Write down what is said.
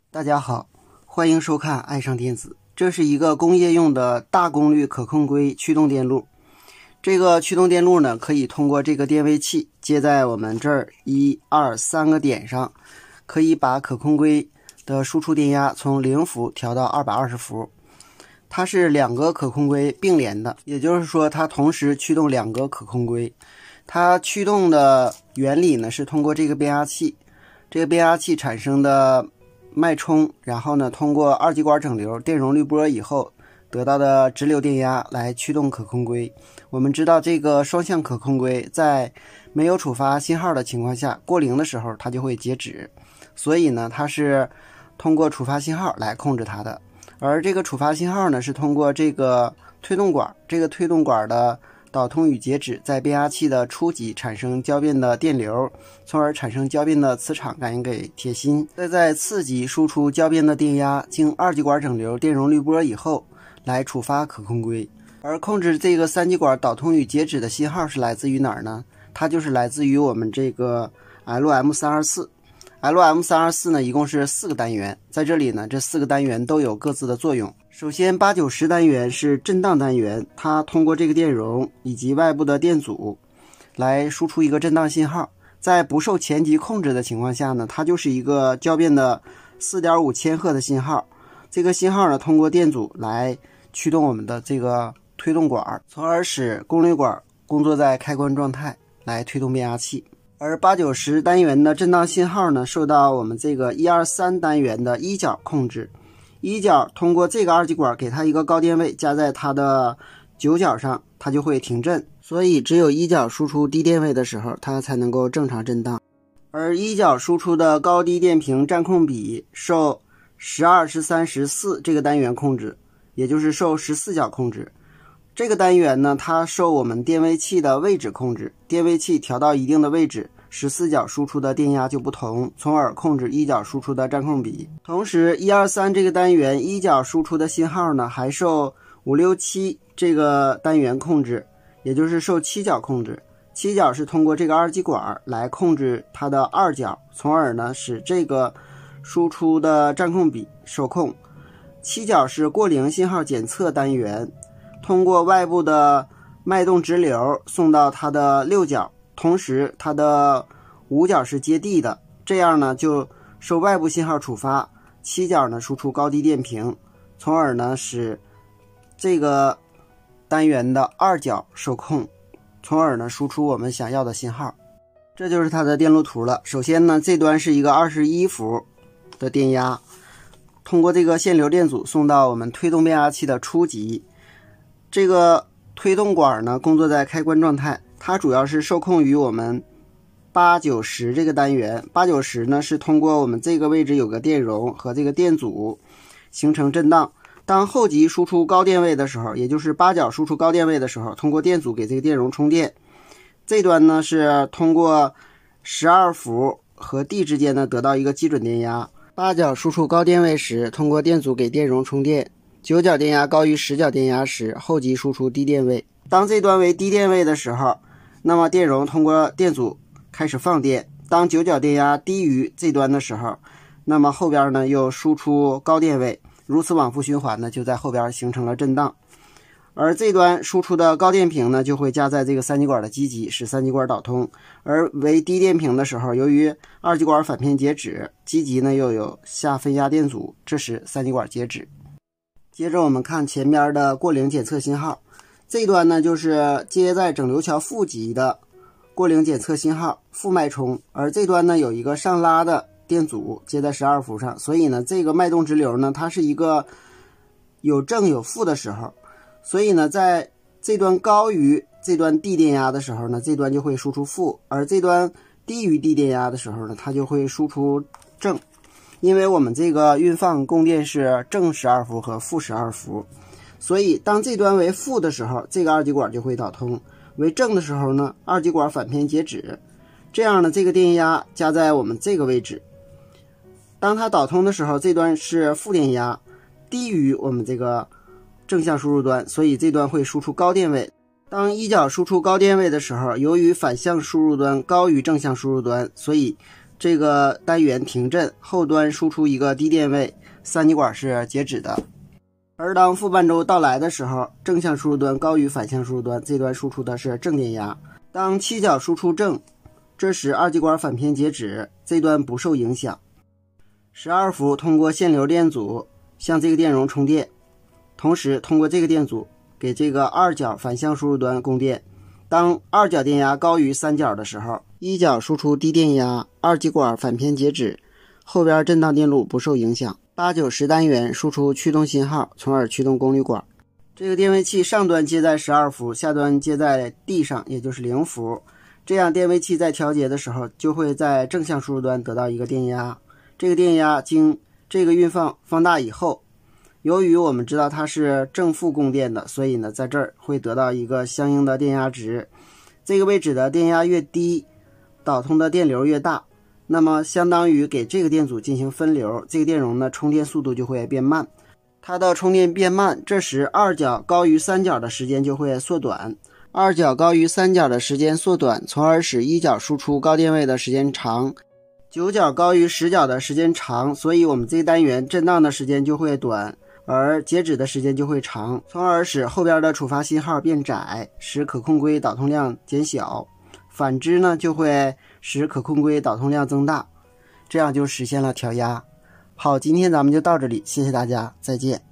大家好，欢迎收看爱上电子。这是一个工业用的大功率可控硅驱动电路。这个驱动电路呢，可以通过这个电位器接在我们这儿1、2、3个点上，可以把可控硅的输出电压从0伏调到220伏。它是两个可控硅并联的，也就是说它同时驱动两个可控硅。它驱动的原理呢，是通过这个变压器，这个变压器产生的脉冲，然后呢通过二极管整流电容滤波以后得到的直流电压来驱动可控硅。我们知道这个双向可控硅在没有触发信号的情况下，过零的时候它就会截止，所以呢它是通过触发信号来控制它的。而这个触发信号呢，是通过这个推动管，这个推动管的导通与截止在变压器的初级产生交变的电流，从而产生交变的磁场感应给铁芯，再在次级输出交变的电压，经二极管整流电容滤波以后来触发可控硅。而控制这个三极管导通与截止的信号是来自于哪儿呢？它就是来自于我们这个 LM324。LM324 呢，一共是4个单元，在这里呢，这4个单元都有各自的作用。首先8、9、10单元是震荡单元，它通过这个电容以及外部的电阻来输出一个震荡信号，在不受前级控制的情况下呢，它就是一个交变的 4.5 千赫的信号。这个信号呢，通过电阻来驱动我们的这个推动管，从而使功率管工作在开关状态，来推动变压器。而8、9、10单元的震荡信号呢，受到我们这个1、2、3单元的一角控制。一角通过这个二极管给它一个高电位加在它的9角上，它就会停震。所以只有一角输出低电位的时候，它才能够正常震荡。而一角输出的高低电平占控比受12、13、14这个单元控制，也就是受14角控制。这个单元呢，它受我们电位器的位置控制，电位器调到一定的位置，14角输出的电压就不同，从而控制一角输出的占控比。同时1、2、3这个单元一角输出的信号呢，还受5、6、7这个单元控制，也就是受7角控制。7角是通过这个二极管来控制它的二角，从而呢使这个输出的占控比受控。7角是过零信号检测单元，通过外部的脉动直流送到它的6角，同时它的5角是接地的，这样呢就受外部信号触发，7角呢输出高低电平，从而呢使这个单元的二角受控，从而呢输出我们想要的信号。这就是它的电路图了。首先呢，这端是一个21伏的电压，通过这个限流电阻送到我们推动变压器的初级。这个推动管呢工作在开关状态，它主要是受控于我们8、9、10这个单元。8、9、10呢是通过我们这个位置有个电容和这个电阻形成震荡。当后级输出高电位的时候，也就是8角输出高电位的时候，通过电阻给这个电容充电。这端呢是通过12伏和 D 之间呢得到一个基准电压。8角输出高电位时，通过电阻给电容充电。9角电压高于10角电压时，后级输出低电位。当这端为低电位的时候，那么电容通过电阻开始放电。当9角电压低于这端的时候，那么后边呢又输出高电位，如此往复循环呢，就在后边形成了震荡。而这端输出的高电平呢，就会加在这个三极管的基极，使三极管导通。而为低电平的时候，由于二极管反偏截止，基极呢又有下分压电阻，这时三极管截止。接着我们看前边的过零检测信号，这一端呢就是接在整流桥负极的过零检测信号负脉冲，而这端呢有一个上拉的电阻接在12伏上，所以呢这个脉动直流呢它是一个有正有负的时候，所以呢在这端高于这端低电压的时候呢，这端就会输出负，而这端低于低电压的时候呢，它就会输出正。因为我们这个运放供电是正12伏和负12伏，所以当这端为负的时候，这个二极管就会导通；为正的时候呢，二极管反偏截止。这样呢，这个电压加在我们这个位置。当它导通的时候，这端是负电压，低于我们这个正向输入端，所以这端会输出高电位。当一角输出高电位的时候，由于反向输入端高于正向输入端，所以这个单元停振，后端输出一个低电位，三极管是截止的。而当负半周到来的时候，正向输入端高于反向输入端，这端输出的是正电压。当七角输出正，这时二极管反偏截止，这端不受影响。12伏通过限流电阻向这个电容充电，同时通过这个电阻给这个二角反向输入端供电。当二角电压高于三角的时候，一角输出低电压，二极管反偏截止，后边震荡电路不受影响。8、9、10单元输出驱动信号，从而驱动功率管。这个电位器上端接在12伏，下端接在 D 上，也就是0伏。这样电位器在调节的时候，就会在正向输入端得到一个电压。这个电压经这个运放大以后，由于我们知道它是正负供电的，所以呢，在这儿会得到一个相应的电压值。这个位置的电压越低，导通的电流越大，那么相当于给这个电阻进行分流，这个电容呢充电速度就会变慢。它的充电变慢，这时二角高于三角的时间就会缩短，二角高于三角的时间缩短，从而使一角输出高电位的时间长。9角高于10角的时间长，所以我们这个单元震荡的时间就会短，而截止的时间就会长，从而使后边的触发信号变窄，使可控硅导通量减小。反之呢，就会使可控硅导通量增大，这样就实现了调压。好，今天咱们就到这里，谢谢大家，再见。